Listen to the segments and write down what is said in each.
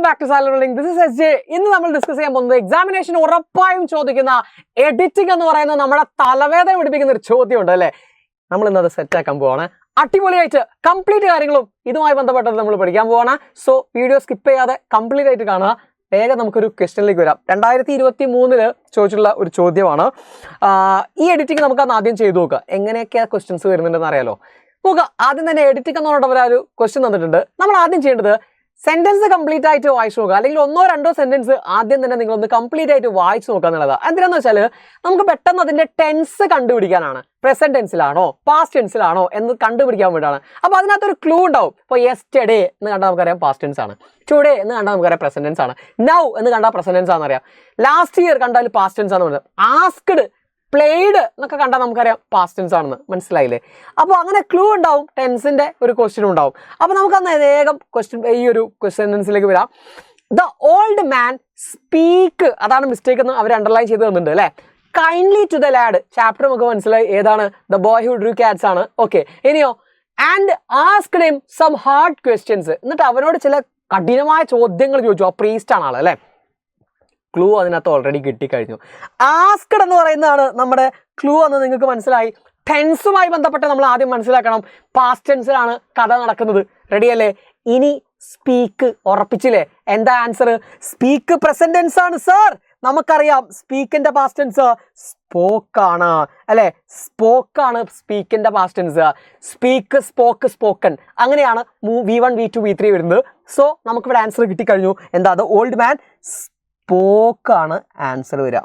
back to Silent Rolling. This is SJ. ഇന്ന് നമ്മൾ discuss ചെയ്യാൻ പോകുന്നത് എക്സാമിനേഷൻ ഉറപ്പായും ചോദിക്കുന്ന എഡിറ്റിംഗ് എന്ന് പറയുന്ന നമ്മുടെ തലവേദന പിടിപ്പിക്കുന്ന ഒരു ചോദ്യമുണ്ട് അല്ലേ. നമ്മൾ ഇന്നത് സെറ്റ് ആക്കാൻ പോവാണ്. അടിപൊളിയായിട്ട് കംപ്ലീറ്റ് കാര്യങ്ങളും ഇതുമായി ബന്ധപ്പെട്ടത് നമ്മൾ പഠിക്കാൻ പോവാണ്. സോ വീഡിയോ സ്കിപ്പ് ചെയ്യാതെ കംപ്ലീറ്റ് ആയിട്ട് കാണുക. വേഗം നമുക്കൊരു ക്വസ്റ്റ്യനിലേക്ക് വരാം. 2023 ചോദിച്ചിട്ടുള്ള ഒരു ചോദ്യമാണ്. ഈ എഡിറ്റിംഗ് നമുക്ക് ആദ്യം ചെയ്തു നോക്കുക. എങ്ങനെയൊക്കെയാണ് ക്വസ്റ്റ്യൻസ് വരുന്നുണ്ടെന്ന് അറിയാലോ. നോക്കുക, ആദ്യം തന്നെ എഡിറ്റിംഗ് എന്ന് പറഞ്ഞിട്ട് ഒരു ക്വസ്റ്റ്യൻ തന്നിട്ടുണ്ട്. നമ്മൾ ആദ്യം ചെയ്യേണ്ടത് സെന്റൻസ് കംപ്ലീറ്റ് ആയിട്ട് വായിച്ചു നോക്കുക, അല്ലെങ്കിൽ 1-2 സെന്റൻസ് ആദ്യം തന്നെ നിങ്ങളൊന്ന് കംപ്ലീറ്റ് ആയിട്ട് വായിച്ചു നോക്കുക എന്നുള്ളതാണ്. എന്തിനാന്ന് വെച്ചാൽ നമുക്ക് പെട്ടെന്ന് അതിന്റെ ടെൻസ് കണ്ടുപിടിക്കാനാണ്. പ്രസന്റ് ടെൻസിലാണോ പാസ്റ്റ് ടെൻസിലാണോ എന്ന് കണ്ടുപിടിക്കാൻ വേണ്ടിയാണ്. അപ്പോൾ അതിനകത്തൊരു ക്ലൂ ഉണ്ടാവും. ഇപ്പോൾ യെസ്റ്റർഡേ എന്ന് കണ്ടാൽ നമുക്കറിയാം പാസ്റ്റ് ടെൻസ് ആണ്. ടുഡേ എന്ന് കണ്ടാൽ നമുക്കറിയാം പ്രസന്റ് ടെൻസ് ആണ്. നൗ എന്ന് കണ്ടാൽ പ്രസന്റ് ടെൻസ് ആണെന്നറിയാം. ലാസ്റ്റ് ഇയർ കണ്ടാൽ പാസ്റ്റ് ടെൻസ് ആണെന്ന് പറയാം. ആസ്ക്ഡ്, പ്ലേഡ് എന്നൊക്കെ കണ്ടാൽ നമുക്കറിയാം പാസ്റ്റ് ടെൻസ് ആണെന്ന്. മനസ്സിലായില്ലേ? അപ്പോൾ അങ്ങനെ ക്ലൂ ഉണ്ടാവും, ടെൻസിന്റെ ഒരു ക്വസ്റ്റ്യൻ ഉണ്ടാവും. അപ്പോൾ നമുക്ക് അന്ന് വേഗം ഈ ഒരു സെന്റൻസിലേക്ക് വരാം. ദ ഓൾഡ് മാൻ സ്പീക്ക്, അതാണ് മിസ്റ്റേക്ക് എന്ന് അവർ അണ്ടർലൈൻ ചെയ്ത് തന്നിട്ടുണ്ട് അല്ലേ. Kindly to the lad, chapter നമുക്ക് മനസ്സിലായി ഏതാണ്, the boy who drew cats ആണ്. ഓക്കെ, ഇനിയോ and asked him some hard questions, എന്നിട്ട് അവനോട് ചില കഠിനമായ ചോദ്യങ്ങൾ ചോദിച്ചു. ആ പ്രീസ്റ്റ് ആണ് ആൾ അല്ലേ. ക്ലൂ അതിനകത്ത് ഓൾറെഡി കിട്ടിക്കഴിഞ്ഞു. ആസ്ക്ഡ് എന്ന് പറയുന്നതാണ് നമ്മുടെ ക്ലൂ എന്ന് നിങ്ങൾക്ക് മനസ്സിലായി. ടെൻസുമായി ബന്ധപ്പെട്ട് നമ്മൾ ആദ്യം മനസ്സിലാക്കണം. പാസ്റ്റ് ടെൻസിലാണ് കഥ നടക്കുന്നത്. റെഡിയല്ലേ? ഇനി സ്പീക്ക് ഉറപ്പിച്ചില്ലേ? എന്താ ആൻസർ? സ്പീക്ക് പ്രസന്റ് ടെൻസ് ആണ് സർ. നമുക്കറിയാം സ്പീക്കിന്റെ പാസ്റ്റ് ടെൻസ് സ്പോക്കാണ് അല്ലെ. സ്പോക്കാണ് സ്പീക്കിന്റെ past tense. Speak, spoke, spoken, അങ്ങനെയാണ് V1 V2 V3 വരുന്നത്. സോ നമുക്കിവിടെ ആൻസർ കിട്ടിക്കഴിഞ്ഞു. എന്താ? അത് ഓൾഡ് മാൻ സ്പോക്കാണ് ആൻസർ വരിക.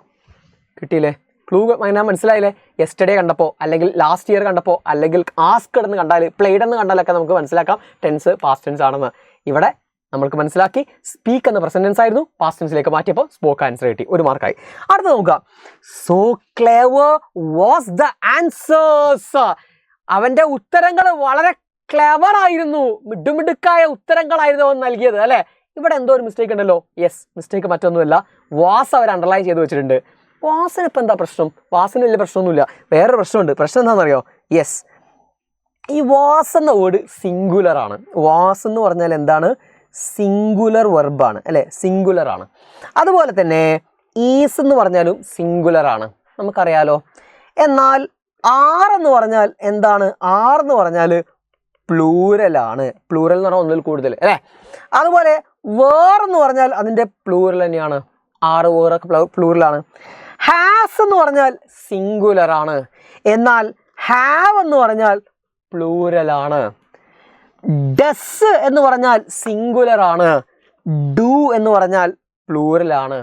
കിട്ടിയില്ലേ? ക്ലൂ അങ്ങനെ മനസ്സിലായില്ലേ? യെസ്റ്റർഡേ കണ്ടപ്പോൾ, അല്ലെങ്കിൽ ലാസ്റ്റ് ഇയർ കണ്ടപ്പോൾ, അല്ലെങ്കിൽ ആസ്ക്ഡ് എന്ന് കണ്ടാൽ, പ്ലേഡ് എന്ന് കണ്ടാലൊക്കെ നമുക്ക് മനസ്സിലാക്കാം ടെൻസ് പാസ്റ്റ് ടെൻസ് ആണെന്ന്. ഇവിടെ നമ്മൾക്ക് മനസ്സിലാക്കി സ്പീക്ക് എന്ന പ്രസന്റ് ടെൻസ് ആയിരുന്നു, പാസ്റ്റ് ടെൻസിലേക്ക് മാറ്റിയപ്പോൾ സ്പോക്ക് ആൻസർ കിട്ടി. 1 മാർക്കായി. അടുത്ത നോക്കുക. So clever was the answers. അവന്റെ ഉത്തരങ്ങൾ വളരെ ക്ലേവർ ആയിരുന്നു, മിടുമിടുക്കായ ഉത്തരങ്ങളായിരുന്നു അവൻ നൽകിയത് അല്ലെ. ഇവിടെ എന്തോ ഒരു മിസ്റ്റേക്ക് ഉണ്ടല്ലോ. യെസ്, മിസ്റ്റേക്ക് മറ്റൊന്നുമല്ല, വാസ് അവർ അണ്ടർലൈൻ ചെയ്ത് വെച്ചിട്ടുണ്ട്. വാസിന് ഇപ്പം എന്താ പ്രശ്നം? വാസിന് വലിയ പ്രശ്നമൊന്നുമില്ല. വേറൊരു പ്രശ്നമുണ്ട്. പ്രശ്നം എന്താണെന്നറിയോ? യെസ്, ഈ വാസ് എന്ന വേർഡ് സിംഗുലർ ആണ്. വാസ് എന്ന് പറഞ്ഞാൽ എന്താണ്? സിംഗുലർ വെർബാണ് അല്ലേ, സിംഗുലർ ആണ്. അതുപോലെ തന്നെ ഈസ് എന്ന് പറഞ്ഞാലും സിംഗുലർ ആണ്, നമുക്കറിയാലോ. എന്നാൽ ആർ എന്ന് പറഞ്ഞാൽ എന്താണ്? ആർ എന്ന് പറഞ്ഞാൽ പ്ലൂരലാണ്. പ്ലൂറൽ എന്ന് പറഞ്ഞാൽ ഒന്നിൽ കൂടുതൽ അല്ലേ. അതുപോലെ വേർ എന്ന് പറഞ്ഞാൽ അതിൻ്റെ പ്ലൂറൽ തന്നെയാണ്. 6 വേറൊക്കെ പ്ലൂറലാണ്. ഹാസ് എന്ന് പറഞ്ഞാൽ സിംഗുലർ ആണ്. എന്നാൽ ഹാവ് എന്ന് പറഞ്ഞാൽ പ്ലൂരലാണ്. ഡസ് എന്ന് പറഞ്ഞാൽ സിംഗുലർ ആണ്. ഡു എന്ന് പറഞ്ഞാൽ പ്ലൂറലാണ്.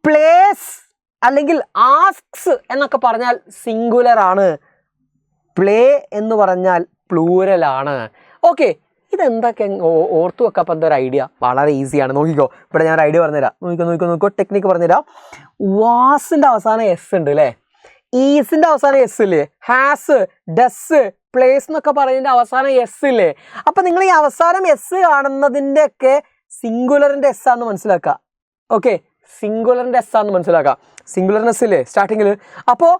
പ്ലേസ് അല്ലെങ്കിൽ ആസ്ക്സ് എന്നൊക്കെ പറഞ്ഞാൽ സിംഗുലർ ആണ്. പ്ലേ എന്ന് പറഞ്ഞാൽ പ്ലൂരലാണ്. ഓക്കെ, ഇതെന്തൊക്കെ ഓർത്തു വെക്കാം. അപ്പം എന്തൊരു ഐഡിയ വളരെ ഈസിയാണ്. നോക്കിക്കോ, ഇവിടെ ഞാൻ ഒരു ഐഡിയ പറഞ്ഞുതരാം. നോക്കിക്കോ ടെക്നിക്ക് പറഞ്ഞുതരാം. വാസിൻ്റെ അവസാനം എസ് ഉണ്ട് അല്ലേ. ഈസിൻ്റെ അവസാനം എസ് ഇല്ലേ. ഹാസ്, ഡസ്, പ്ലേസ് എന്നൊക്കെ പറയുന്നതിൻ്റെ അവസാനം എസ് ഇല്ലേ. അപ്പം നിങ്ങൾ ഈ അവസാനം എസ് കാണുന്നതിൻ്റെ ഒക്കെ സിംഗുലറിൻ്റെ എസ് ആണെന്ന് മനസ്സിലാക്കുക. ഓക്കെ, സിംഗുലറിൻ്റെ എസ് ആണെന്ന് മനസ്സിലാക്കുക. സിംഗുലർനെസ് ഇല്ലേ സ്റ്റാർട്ടിങ്ങിൽ. അപ്പോൾ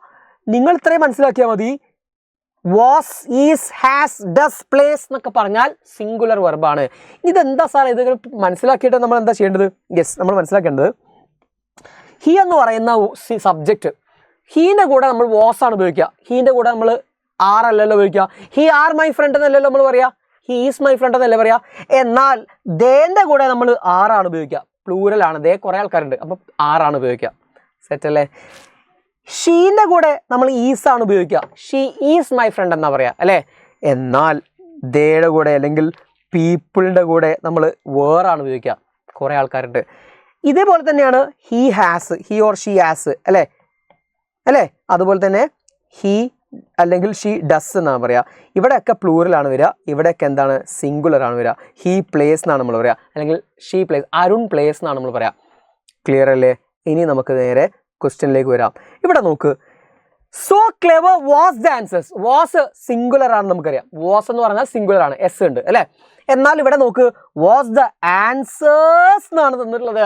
നിങ്ങൾ ഇത്രയും മനസ്സിലാക്കിയാൽ മതി. Was, is, has, does, place എന്നൊക്കെ പറഞ്ഞാൽ സിംഗുലർ വെർബാണ്. ഇതെന്താ സാർ ഇത് മനസ്സിലാക്കിയിട്ട് നമ്മൾ എന്താ ചെയ്യേണ്ടത്? യെസ്, നമ്മൾ മനസ്സിലാക്കേണ്ടത് ഹി എന്ന് പറയുന്ന സബ്ജക്റ്റ്, ഹീൻ്റെ കൂടെ നമ്മൾ വാസ് ആണ് ഉപയോഗിക്കുക. ഹീൻ്റെ കൂടെ നമ്മൾ ആർ അല്ലല്ലോ ഉപയോഗിക്കുക. ഹി ആർ മൈ ഫ്രണ്ട് എന്നല്ലല്ലോ നമ്മൾ പറയാ. ഹി ഈസ് മൈ ഫ്രണ്ട് എന്നല്ലേ പറയാ. എന്നാൽ ദേൻ്റെ കൂടെ നമ്മൾ ആറാണ് ഉപയോഗിക്കുക. പ്ലൂരലാണ്. ദേ കുറേ ആൾക്കാരുണ്ട്, അപ്പം ആറാണ് ഉപയോഗിക്കുക. സെറ്റ് അല്ലേ. ഷീൻ്റെ കൂടെ നമ്മൾ ഈസ് ആണ് ഉപയോഗിക്കുക. ഷീ ഈസ് മൈ ഫ്രണ്ട് എന്നാ പറയാ അല്ലേ. എന്നാൽ ദേയുടെ കൂടെ അല്ലെങ്കിൽ പീപ്പിളിൻ്റെ കൂടെ നമ്മൾ വേറാണ് ഉപയോഗിക്കുക. കുറേ ആൾക്കാരുണ്ട്. ഇതേപോലെ തന്നെയാണ് he has, he or she has അല്ലേ അല്ലേ. അതുപോലെ തന്നെ ഹി അല്ലെങ്കിൽ ഷീ ഡസ് എന്നാണ് പറയുക. ഇവിടെയൊക്കെ പ്ലൂറലാണ് വരിക. ഇവിടെയൊക്കെ എന്താണ്? സിംഗുലർ ആണ് വരിക. ഹി പ്ലേസ് എന്നാണ് നമ്മൾ പറയുക, അല്ലെങ്കിൽ ഷീ പ്ലേസ്, അരുൺ പ്ലേസ് എന്നാണ് നമ്മൾ പറയുക. ക്ലിയർ അല്ലേ? ഇനി നമുക്ക് നേരെ ക്വസ്റ്റ്യനിലേക്ക് വരാം. ഇവിടെ നോക്ക്. So clever was the answers. Was singular ആണെന്ന് നമുക്കറിയാം. വാസ് എന്ന് പറഞ്ഞാൽ സിംഗുലർ ആണ്, എസ് ഉണ്ട് അല്ലേ. എന്നാൽ ഇവിടെ നോക്ക്, വാസ് ദ ആൻസേഴ്സ് എന്നാണ് തന്നിട്ടുള്ളത്.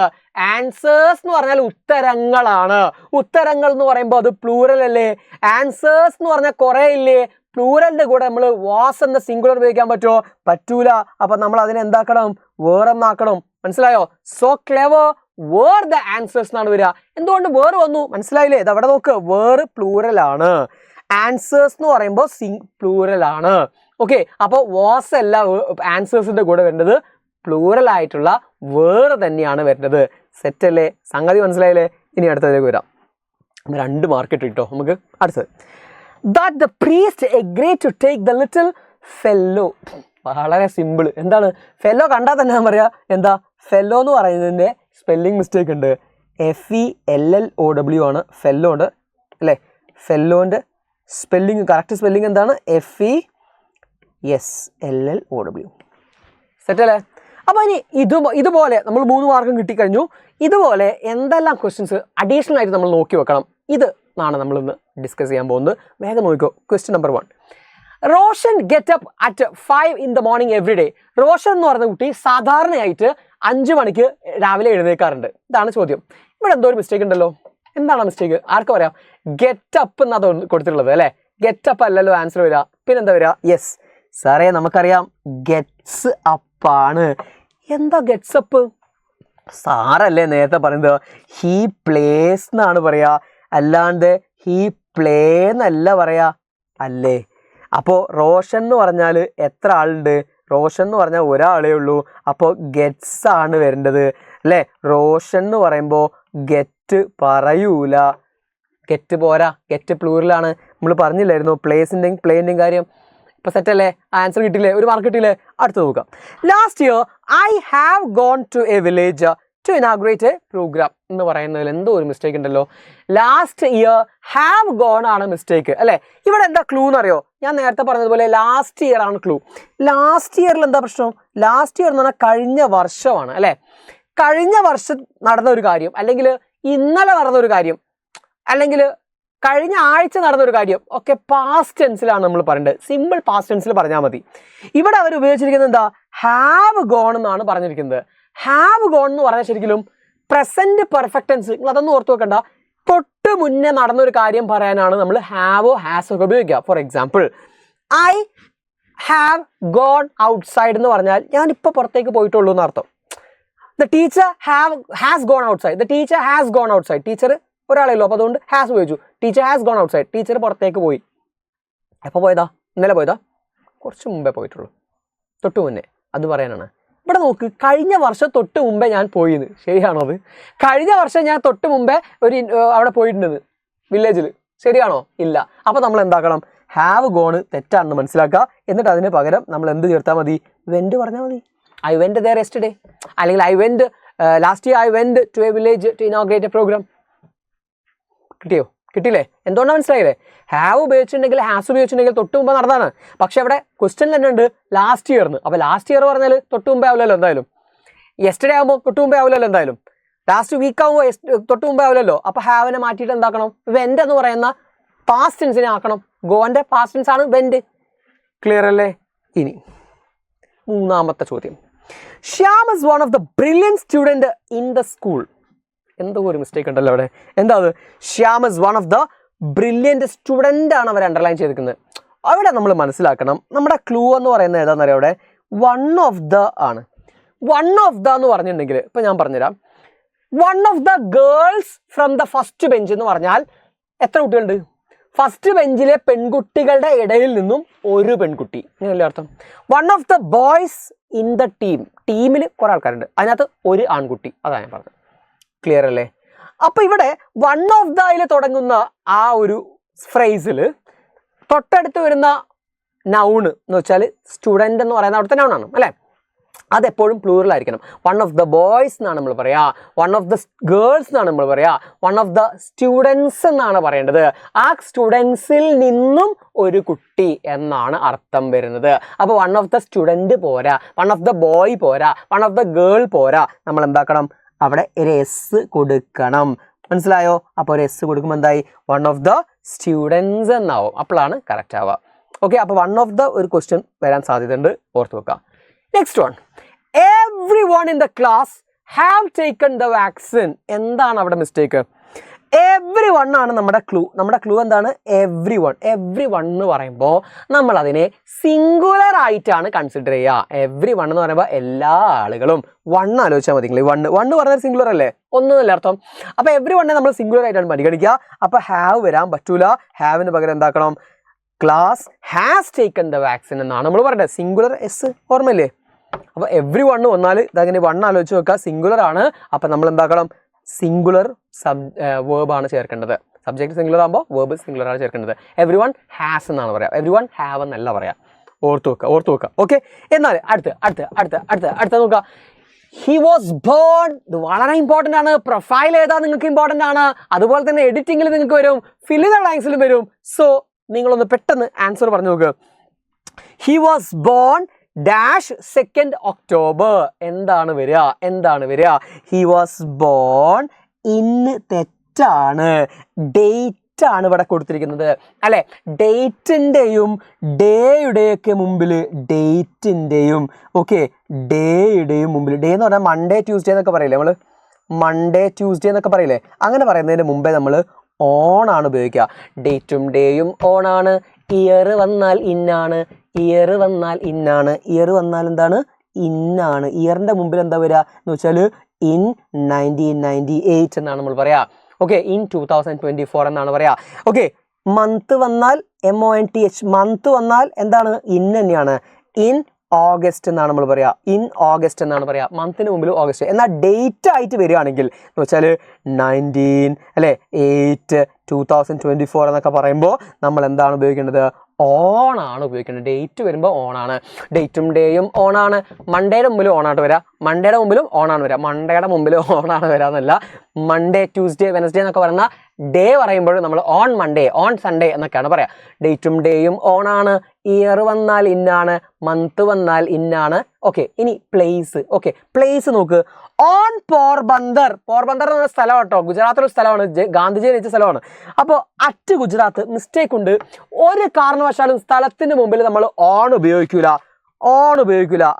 ആൻസേഴ്സ് എന്ന് പറഞ്ഞാൽ ഉത്തരങ്ങളാണ്. ഉത്തരങ്ങൾ എന്ന് പറയുമ്പോൾ അത് പ്ലൂറൽ അല്ലേ. ആൻസേഴ്സ് എന്ന് പറഞ്ഞാൽ കുറേ ഇല്ലേ. പ്ലൂറലിന്റെ കൂടെ നമ്മൾ വാസ് എന്ന സിംഗുലർ ഉപയോഗിക്കാൻ പറ്റുമോ? പറ്റൂല. അപ്പൊ നമ്മൾ അതിനെ എന്താക്കണം? വേറെന്നാക്കണം. മനസ്സിലായോ? So clever were the answers എന്നാണ് വരിക. എന്തുകൊണ്ട് വേർ വന്നു മനസ്സിലായില്ലേ? ഇത് അവിടെ നോക്ക്, വേർ പ്ലൂറൽ ആണ്, ആൻസേഴ്സ് എന്ന് പറയുമ്പോൾ പ്ലൂറൽ ആണ്. ഓക്കെ, അപ്പോൾ വാസ് അല്ല ആൻസേഴ്സിന്റെ കൂടെ വരുന്നത്, പ്ലൂറൽ ആയിട്ടുള്ള വേർ തന്നെയാണ് വരുന്നത്. സെറ്റ് അല്ലേ? സംഗതി മനസ്സിലായില്ലേ? ഇനി അടുത്തതിലേക്ക് വരാം. 2 മാർക്ക് ഇട്ടോ നമുക്ക്. അടുത്തത്, that the priest agreed to take the little fellow. വളരെ സിമ്പിൾ. എന്താണ് ഫെല്ലോ? കണ്ടാൽ തന്നെ ഞാൻ പറയാ എന്താ ഫെല്ലോ എന്ന് പറയുന്നതിൻ്റെ സ്പെല്ലിംഗ് മിസ്റ്റേക്ക് ഉണ്ട്. FELLOW ആണ് ഫെല്ലോ ഉണ്ട് അല്ലേ? ഫെല്ലോൻ്റെ സ്പെല്ലിംഗ് കറക്റ്റ് സ്പെല്ലിംഗ് എന്താണ്? FESLLOW. സെറ്റ് അല്ലേ? അപ്പോൾ ഇനി ഇതുപോലെ നമ്മൾ 3 മാർക്കും കിട്ടിക്കഴിഞ്ഞു. ഇതുപോലെ എന്തെല്ലാം ക്വസ്റ്റ്യൻസ് അഡീഷണൽ ആയിട്ട് നമ്മൾ നോക്കി വെക്കണം, ഇത് ആണ് നമ്മളിന്ന് ഡിസ്കസ് ചെയ്യാൻ പോകുന്നത്. വേഗം നോക്കിക്കോ. Question number 1, Roshan get up at 5 in the morning every day. Roshan എന്ന് പറയുന്ന കുട്ടി സാധാരണയായിട്ട് 5 മണിക്ക് രാവിലെ എഴുന്നേക്കാറുണ്ട്. ഇതാണ് ചോദ്യം. ഇവിടെ എന്തോ ഒരു മിസ്റ്റേക്ക് ഉണ്ടല്ലോ. എന്താണ് മിസ്റ്റേക്ക്? ആർക്കും പറയാം? ഗെറ്റ് അപ്പ് എന്നാണ് കൊടുത്തിട്ടുള്ളത് അല്ലേ? ഗെറ്റ് അപ്പ് അല്ലല്ലോ ആൻസർ വരിക. പിന്നെന്താ വരിക? യെസ് സാറേ നമുക്കറിയാം, ഗെറ്റ്സ് അപ്പ് ആണ്. എന്താ ഗെറ്റ്സ് അപ്പ്? സാറല്ലേ നേരത്തെ പറയുന്നത് ഹീ പ്ലേസ് എന്നാണ് പറയാ, അല്ലാണ്ട് ഹീ പ്ലേ എന്നല്ല പറയാ അല്ലേ? അപ്പോൾ റോഷൻ എന്ന് പറഞ്ഞാൽ എത്ര ആളുണ്ട്? റോഷൻ എന്ന് പറഞ്ഞാൽ ഒരാളേ ഉള്ളൂ. അപ്പോൾ ഗെറ്റ്സ് ആണ് വരേണ്ടത് അല്ലേ? റോഷൻ എന്ന് പറയുമ്പോൾ ഗെറ്റ് പറയൂല, ഗെറ്റ് പോരാ, ഗെറ്റ് പ്ലൂറലാണ്. നമ്മൾ പറഞ്ഞില്ലായിരുന്നു പ്ലേസിൻ്റെയും പ്ലേൻ്റെയും കാര്യം. ഇപ്പോൾ സെറ്റല്ലേ? ആൻസർ കിട്ടിയില്ലേ? 1 മാർക്ക് കിട്ടിയില്ലേ? അടുത്ത് നോക്കാം. Last year I have gone to a village to inaugurate a programme എന്ന് പറയുന്നതിൽ എന്തോ ഒരു മിസ്റ്റേക്ക് ഉണ്ടല്ലോ. ലാസ്റ്റ് ഇയർ ഹാവ് ഗോൺ ആണ് മിസ്റ്റേക്ക് അല്ലേ? ഇവിടെ എന്താ ക്ലൂ എന്നറിയോ? ഞാൻ നേരത്തെ പറഞ്ഞതുപോലെ ലാസ്റ്റ് ഇയർ ആണ് ക്ലൂ. ലാസ്റ്റ് ഇയറിൽ എന്താ പ്രശ്നം? ലാസ്റ്റ് ഇയർ എന്ന് പറഞ്ഞാൽ കഴിഞ്ഞ വർഷമാണ് അല്ലേ? കഴിഞ്ഞ വർഷം നടന്ന ഒരു കാര്യം, അല്ലെങ്കിൽ ഇന്നലെ നടന്ന ഒരു കാര്യം, അല്ലെങ്കിൽ കഴിഞ്ഞ ആഴ്ച നടന്നൊരു കാര്യം ഒക്കെ പാസ്റ്റ് ടെൻസിലാണ് നമ്മൾ പറയേണ്ടത്. സിമ്പിൾ പാസ്റ്റ് ടെൻസിൽ പറഞ്ഞാൽ മതി. ഇവിടെ അവർ ഉപയോഗിച്ചിരിക്കുന്നത് എന്താ? ഹാവ് ഗോൺ എന്നാണ് പറഞ്ഞിരിക്കുന്നത്. ഹാവ് ഗോൺ എന്ന് പറഞ്ഞാൽ ശരിക്കും പ്രസന്റ് പെർഫെക്റ്റ് ടെൻസ്. നിങ്ങൾ അതൊന്നും ഓർത്ത് വെക്കണ്ട. തൊട്ട് മുന്നേ നടന്നൊരു കാര്യം പറയാനാണ് നമ്മൾ ഹാവോ ഹാസ് ഒക്കെ ഉപയോഗിക്കുക. For example, I have gone outside എന്ന് പറഞ്ഞാൽ ഞാനിപ്പോൾ പുറത്തേക്ക് പോയിട്ടുള്ളൂ എന്നർത്ഥം. The teacher has gone outside. The teacher has gone outside. Teacher ഒരാളേ ഉള്ളൂ, അപ്പോൾ അതുകൊണ്ട് ഹാസ് ഉപയോഗിച്ചു. Teacher has gone outside. Teacher പുറത്തേക്ക് പോയി. എപ്പോൾ പോയതാ? ഇന്നലെ പോയതാ? കുറച്ച് മുമ്പേ പോയിട്ടുള്ളൂ, തൊട്ട് മുന്നേ. അത് പറയാനാണ്. ഇവിടെ നോക്ക്, കഴിഞ്ഞ വർഷം തൊട്ട് മുമ്പേ ഞാൻ പോയിന്ന്. ശരിയാണോ? അത് കഴിഞ്ഞ വർഷം ഞാൻ തൊട്ട് മുമ്പേ അവിടെ പോയിട്ടുണ്ടെന്ന് വില്ലേജിൽ. ശരിയാണോ? ഇല്ല. അപ്പോൾ നമ്മൾ എന്താക്കണം? ഹാവ് ഗോണ് തെറ്റാണെന്ന് മനസ്സിലാക്കുക. എന്നിട്ട് അതിന് പകരം നമ്മൾ എന്ത് ചേർത്താൽ മതി? വെൻറ്റ് പറഞ്ഞാൽ മതി. ഐ വെൻറ്റ് ദെയർ യെസ്റ്റർഡേ, അല്ലെങ്കിൽ I went last year I went to a village to inaugurate a programme. കിട്ടിയോ? കിട്ടിയില്ലേ? എന്തുകൊണ്ടാണ് മനസ്സിലായില്ലേ? ഹാവ് ഉപയോഗിച്ചിട്ടുണ്ടെങ്കിൽ ഹാസ് ഉപയോഗിച്ചിട്ടുണ്ടെങ്കിൽ തൊട്ട് മുമ്പ് നടന്നതാണ്. പക്ഷെ അവിടെ ക്വസ്റ്റ്യൻ തന്നെ ഉണ്ട് ലാസ്റ്റ് ഇയർന്ന്. അപ്പോൾ ലാസ്റ്റ് ഇയർ പറഞ്ഞാൽ തൊട്ട് മുമ്പേ ആവില്ലല്ലോ എന്തായാലും. യെസ്റ്റർഡേ ആകുമ്പോൾ തൊട്ട് മുമ്പേ ആവില്ലല്ലോ എന്തായാലും. ലാസ്റ്റ് വീക്ക് ആകുമ്പോൾ തൊട്ട് മുമ്പേ ആവില്ലല്ലോ. അപ്പോൾ ഹാവിനെ മാറ്റിയിട്ട് എന്താക്കണം? വെൻറ്റ് എന്ന് പറയുന്ന പാസ്റ്റ് ടെൻസിനെ ആക്കണം. ഗോൻ്റെ പാസ്റ്റ് ടെൻസ് ആണ് വെൻറ്റ്. ക്ലിയർ അല്ലേ? ഇനി 3ാമത്തെ ചോദ്യം. Shyam is one of the brilliant student in the school. എന്തോ ഒരു മിസ്റ്റേക്ക് ഉണ്ടല്ലോ അവിടെ. എന്താ അത്? Shyam is one of the brilliant student ആണ് അവർ അണ്ടർലൈൻ ചെയ്തിരിക്കുന്നത്. അവിടെ നമ്മൾ മനസ്സിലാക്കണം, നമ്മുടെ ക്ലൂ എന്ന് പറയുന്നത് ഏതാണെന്ന് അറിയാം. അവിടെ വൺ ഓഫ് ദ ആണ്. വൺ ഓഫ് ദ എന്ന് പറഞ്ഞിട്ടുണ്ടെങ്കിൽ ഇപ്പം ഞാൻ പറഞ്ഞുതരാം. One of the girls from the first bench എന്ന് പറഞ്ഞാൽ എത്ര കുട്ടികളുണ്ട്? ഫസ്റ്റ് ബെഞ്ചിലെ പെൺകുട്ടികളുടെ ഇടയിൽ നിന്നും ഒരു പെൺകുട്ടി. ഇങ്ങനെയല്ലേ അർത്ഥം? One of the boys in the team. ടീമിൽ കുറേ ആൾക്കാരുണ്ട്, അതിനകത്ത് ഒരു ആൺകുട്ടി. അതാണ് ഞാൻ പറഞ്ഞത്. ക്ലിയർ അല്ലേ? അപ്പോൾ ഇവിടെ വൺ ഓഫ് ദയിൽ തുടങ്ങുന്ന ആ ഒരു ഫ്രേസിൽ തൊട്ടടുത്ത് വരുന്ന നൗണ് എന്ന് വെച്ചാൽ സ്റ്റുഡൻ്റ് എന്ന് പറയുന്ന അവിടുത്തെ നൗണാണ് അല്ലേ? അതെപ്പോഴും പ്ലൂറൽ ആയിരിക്കണം. വൺ ഓഫ് ദ ബോയ്സ് എന്നാണ് നമ്മൾ പറയുക, വൺ ഓഫ് ദ ഗേൾസ് എന്നാണ് നമ്മൾ പറയുക, വൺ ഓഫ് ദ സ്റ്റുഡൻസ് എന്നാണ് പറയേണ്ടത്. ആ സ്റ്റുഡൻസിൽ നിന്നും ഒരു കുട്ടി എന്നാണ് അർത്ഥം വരുന്നത്. അപ്പോൾ വൺ ഓഫ് ദ സ്റ്റുഡൻറ്റ് പോരാ, വൺ ഓഫ് ദ ബോയ് പോരാ, വൺ ഓഫ് ദ ഗേൾ പോരാ. നമ്മൾ എന്താക്കണം? അവിടെ ഒരു എസ് കൊടുക്കണം. മനസ്സിലായോ? അപ്പോൾ ഒരു എസ് കൊടുക്കുമ്പോൾ എന്തായി? വൺ ഓഫ് ദ സ്റ്റുഡൻസ് എന്നാവും. അപ്പോഴാണ് കറക്റ്റ് ആവുക. ഓക്കെ, അപ്പോൾ വൺ ഓഫ് ദ ഒരു ക്വസ്റ്റ്യൻ വരാൻ സാധ്യതയുണ്ട്, ഓർത്ത് വെക്കാം. Next one, every one in the class have taken the vaccine. എന്താണ് അവിടെ മിസ്റ്റേക്ക്? എവ്രി വൺ ആണ് നമ്മുടെ ക്ലൂ എന്താണ്? എവ്രി വൺ എന്ന് പറയുമ്പോൾ നമ്മൾ അതിനെ സിംഗുലർ ആയിട്ടാണ് കൺസിഡർ ചെയ്യുക. എവ്രി വൺ എന്ന് പറയുമ്പോൾ എല്ലാ ആളുകളും. വൺ ആലോചിച്ചാൽ മതി. വണ്ണ് പറഞ്ഞാൽ സിംഗുലർ അല്ലേ? ഒന്നുമല്ല അർത്ഥം. അപ്പൊ എവ്രി വണ്ണെ നമ്മൾ സിംഗുലർ ആയിട്ടാണ് പരിഗണിക്കുക. അപ്പൊ ഹാവ് വരാൻ പറ്റൂല. ഹാവിന് പകരം എന്താക്കണം? Class has taken the vaccine എന്നാണ് നമ്മൾ പറയുന്നത്. സിംഗുലർ എസ് ഓർമ്മയില്ലേ? അപ്പൊ എവ്രി വണ്ണ് വന്നാൽ ഇതങ്ങനെ വൺ ആലോചിച്ച് വെക്കുക, സിംഗുലർ ആണ്. അപ്പൊ നമ്മൾ എന്താക്കണം? സിംഗുലർ വേർബ് ആണ് ചേർക്കേണ്ടത്. സബ്ജക്ട് സിംഗുലർ ആകുമ്പോൾ വേർബ് സിംഗുലർ ആണ് ചേർക്കേണ്ടത്. എവ്രി വൺ ഹാസ് എന്നാണ് പറയാം, എവ്രി വൺ ഹാവ് എന്നല്ല പറയാം. ഓർത്ത് വെക്കുക. ഓക്കെ, എന്നാൽ അടുത്ത നോക്കുക. He was born. ഇത് വളരെ ഇമ്പോർട്ടൻ്റ് ആണ്. പ്രൊഫൈൽ ഏതാ നിങ്ങൾക്ക് ഇമ്പോർട്ടൻ്റ് ആണ്. അതുപോലെ തന്നെ എഡിറ്റിംഗിൽ നിങ്ങൾക്ക് വരും, ഫിൽ ദ ബ്ലാങ്ക്സിലും വരും. സോ നിങ്ങളൊന്ന് പെട്ടെന്ന് ആൻസർ പറഞ്ഞു നോക്കുക. He was born dash 2nd October. എന്താണ് വരിക? ഹി വാസ് ബോൺ ഇന്ന് തെറ്റാണ്. ഡേറ്റ് ആണ് ഇവിടെ കൊടുത്തിരിക്കുന്നത് അല്ലെ? ഡേറ്റിൻ്റെയും ഡേയുടെയൊക്കെ മുമ്പിൽ ഡേറ്റിൻ്റെയും ഡേയുടെയും മുമ്പിൽ, ഡേ എന്ന് പറഞ്ഞാൽ മൺഡേ ട്യൂസ്ഡേ എന്നൊക്കെ പറയില്ലേ നമ്മൾ? മൺഡേ ട്യൂസ്ഡേ എന്നൊക്കെ പറയില്ലേ? അങ്ങനെ പറയുന്നതിന് മുമ്പേ നമ്മൾ ഓൺ ആണ് ഉപയോഗിക്കുക. ഡേറ്റും ഡേയും ഓൺ ആണ്. ഇയർ വന്നാൽ ഇന്നാണ്. ഇയർ വന്നാൽ എന്താണ്? ഇന്നാണ്. ഇയറിന്റെ മുമ്പിൽ എന്താ വരിക എന്ന് വെച്ചാൽ ഇൻ 1998 എന്നാണ് നമ്മൾ പറയാ. ഇൻ 2024 എന്നാണ് പറയാ. മന്ത് വന്നാൽ MONTH, മന്ത് വന്നാൽ എന്താണ്? ഇൻ തന്നെയാണ്. ഇൻ ഓഗസ്റ്റ് എന്നാണ് നമ്മൾ പറയാ. ഇൻ ഓഗസ്റ്റ് എന്നാണ് പറയാ. മന്തിന് മുമ്പിൽ ഓഗസ്റ്റ്. എന്നാൽ ഡേറ്റ് ആയിട്ട് വരികയാണെങ്കിൽ എന്ന് വെച്ചാൽ 19 അല്ലെ 8 2024 എന്നൊക്കെ പറയുമ്പോൾ നമ്മൾ എന്താണ് ഉപയോഗിക്കേണ്ടത്? ഓൺ ആണ് ഉപയോഗിക്കേണ്ടത്. ഡേറ്റ് വരുമ്പോൾ ഓൺ ആണ്. ഡേറ്റും ഡേയും ഓൺ ആണ്. മൺഡേയുടെ മുമ്പിൽ ഓൺ ആയിട്ട് വരാം, മൺഡേയുടെ മുമ്പിലും ഓൺ ആണ് വരാം. മൺഡേയുടെ മുമ്പിൽ ഓൺ ആണ് വരാന്നല്ല. മൺഡേ ട്യൂസ്ഡേ വെനസ്ഡേ എന്നൊക്കെ പറയുന്ന ഡേ പറയുമ്പോൾ നമ്മൾ ഓൺ മൺഡേ, ഓൺ സൺഡേ എന്നൊക്കെയാണ് പറയാം. ഡേറ്റും ഡേയും ഓൺ ആണ്. ഇയർ വന്നാൽ ഇന്നാണ്. മന്ത് വന്നാൽ ഇന്നാണ്. ഇനി പ്ലേസ്. പ്ലേസ് നോക്ക്. ഓൺ പോർബന്ദർ. പോർബന്ദർ എന്ന സ്ഥലം കേട്ടോ, ഗുജറാത്തിലൊരു സ്ഥലമാണ്, ഗാന്ധിജി ജനിച്ച സ്ഥലമാണ്. അപ്പോൾ അറ്റ് ഗുജറാത്ത് മിസ്റ്റേക്ക് ഉണ്ട്. ഒരു കാരണവശാലും സ്ഥലത്തിന്റെ മുമ്പിൽ നമ്മൾ ഓൺ ഉപയോഗിക്കൂല.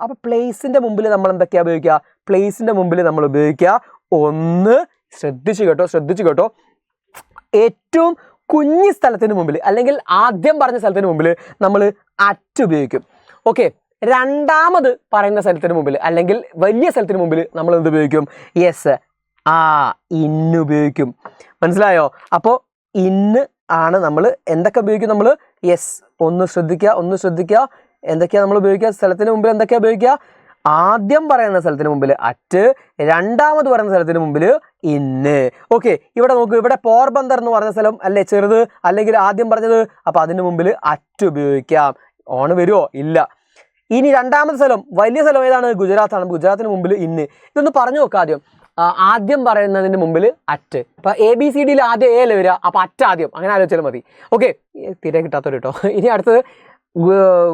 അപ്പൊ പ്ലേസിന്റെ മുമ്പിൽ നമ്മൾ എന്തൊക്കെയാ ഉപയോഗിക്കുക? പ്ലേസിന്റെ മുമ്പിൽ നമ്മൾ ഉപയോഗിക്കുക ഒന്ന്, ശ്രദ്ധിച്ചു കേട്ടോ, ഏറ്റവും കുഞ്ഞു സ്ഥലത്തിന് മുമ്പിൽ അല്ലെങ്കിൽ ആദ്യം പറഞ്ഞ സ്ഥലത്തിന് മുമ്പിൽ നമ്മൾ അറ്റ് ഉപയോഗിക്കും. രണ്ടാമത് പറയുന്ന സ്ഥലത്തിന് മുമ്പിൽ അല്ലെങ്കിൽ വലിയ സ്ഥലത്തിന് മുമ്പിൽ നമ്മൾ എന്ത് ഉപയോഗിക്കും? യെസ്, ഇന്ന് ഉപയോഗിക്കും. മനസ്സിലായോ? അപ്പോൾ ഇന്ന് ആണ് നമ്മൾ എന്തൊക്കെ ഉപയോഗിക്കും? നമ്മൾ യെസ്, ഒന്ന് ശ്രദ്ധിക്കുക. എന്തൊക്കെയാണ് നമ്മൾ ഉപയോഗിക്കുക? സ്ഥലത്തിന് മുമ്പിൽ എന്തൊക്കെയാണ് ഉപയോഗിക്കുക? ആദ്യം പറയുന്ന സ്ഥലത്തിന് മുമ്പിൽ അറ്റ്, രണ്ടാമത് പറയുന്ന സ്ഥലത്തിന് മുമ്പിൽ ഇന്ന്. ഇവിടെ നോക്കൂ, ഇവിടെ പോർബന്ദർ എന്ന് പറഞ്ഞ സ്ഥലം അല്ലേ ചെറുത്, അല്ലെങ്കിൽ ആദ്യം പറഞ്ഞത്. അപ്പൊ അതിന് മുമ്പിൽ അറ്റ് ഉപയോഗിക്കാം. ഓണ് വരുമോ? ഇല്ല. ഇനി രണ്ടാമത്തെ സ്ഥലം, വലിയ സ്ഥലം ഏതാണ്? ഗുജറാത്താണ്. ഗുജറാത്തിന് മുമ്പിൽ ഇന്ന്. ഇതൊന്ന് പറഞ്ഞു നോക്കാം. ആദ്യം പറയുന്നതിന് മുമ്പിൽ അറ്റ്. ഇപ്പൊ ABCDയിൽ ആദ്യം A അല്ലേ വരിക, അപ്പൊ അറ്റ് ആദ്യം, അങ്ങനെ ആലോചിച്ചാൽ മതി. തീരെ കിട്ടാത്തൊരു കേട്ടോ. ഇനി അടുത്തത്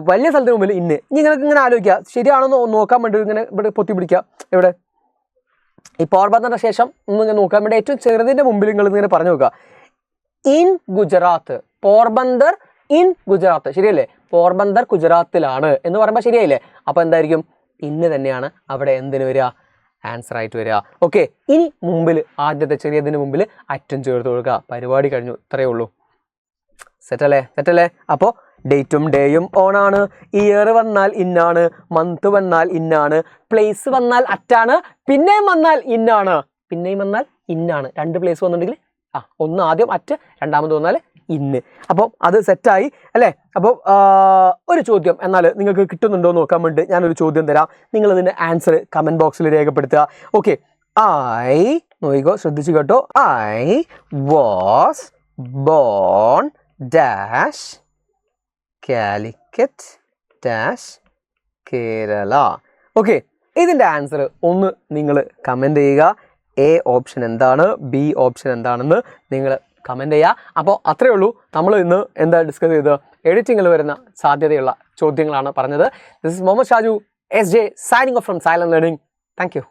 വലിയ സ്ഥലത്തിന് മുമ്പിൽ ഇന്ന്. നിങ്ങൾക്ക് ഇങ്ങനെ ആലോചിക്കുക, ശരിയാണെന്ന് നോക്കാൻ വേണ്ടി ഇങ്ങനെ ഇവിടെ പൊത്തി പിടിക്കുക. ഇവിടെ ഈ പോർബന്ദറിന്റെ ശേഷം ഇങ്ങനെ നോക്കാൻ വേണ്ടി ഏറ്റവും ചെറുതിന്റെ മുമ്പിൽ നിങ്ങൾ ഇങ്ങനെ പറഞ്ഞു നോക്കുക. ഇൻ ഗുജറാത്ത്. പോർബന്ദർ ഇൻ ഗുജറാത്ത്. ശരിയല്ലേ? പോർബന്ദർ ഗുജറാത്തിലാണ് എന്ന് പറയുമ്പോൾ ശരിയായില്ലേ? അപ്പൊ എന്തായിരിക്കും? ഇന്ന് തന്നെയാണ് അവിടെ എന്തിനു വരിക? ആൻസർ ആയിട്ട് വരിക. ഇനി മുമ്പിൽ ആദ്യത്തെ ചെറിയതിന് മുമ്പിൽ അറ്റും ചേർത്ത് കൊടുക്കുക. പരിപാടി കഴിഞ്ഞു. ഇത്രയേ ഉള്ളൂ. സെറ്റല്ലേ? അപ്പോൾ ഡേറ്റും ഡേയും ഓൺ ആണ്. ഇയർ വന്നാൽ ഇന്നാണ്. മന്ത് വന്നാൽ ഇന്നാണ്. പ്ലേസ് വന്നാൽ അറ്റാണ്. പിന്നെയും വന്നാൽ ഇന്നാണ്. രണ്ട് പ്ലേസ് വന്നിട്ടുണ്ടെങ്കിൽ ഒന്ന് ആദ്യം അറ്റ്, രണ്ടാമത് വന്നാൽ ഇന്ന്. അപ്പോൾ അത് സെറ്റായി അല്ലേ? അപ്പോൾ ഒരു ചോദ്യം എന്നാൽ നിങ്ങൾക്ക് കിട്ടുന്നുണ്ടോ എന്ന് നോക്കാൻ വേണ്ടി ഞാനൊരു ചോദ്യം തരാം. നിങ്ങൾ ഇതിൻ്റെ ആൻസർ കമൻറ്റ് ബോക്സിൽ രേഖപ്പെടുത്തുക. നോക്കിക്കോ, ശ്രദ്ധിച്ചു കേട്ടോ. I was born dash Calicut dash Kerala. ഇതിൻ്റെ ആൻസർ ഒന്ന് നിങ്ങൾ കമൻറ്റ് ചെയ്യുക. A ഓപ്ഷൻ എന്താണ്, B ഓപ്ഷൻ എന്താണെന്ന് നിങ്ങൾ കമൻറ്റ് ചെയ്യുക. അപ്പോൾ അത്രയേ ഉള്ളൂ. നമ്മൾ ഇന്ന് എന്താ ഡിസ്കസ് ചെയ്തത്? എഡിറ്റിങ്ങിൽ വരുന്ന സാധ്യതയുള്ള ചോദ്യങ്ങളാണ് പറഞ്ഞത്. This is Muhammad Shaju SJ signing off from Silent Learning. Thank you.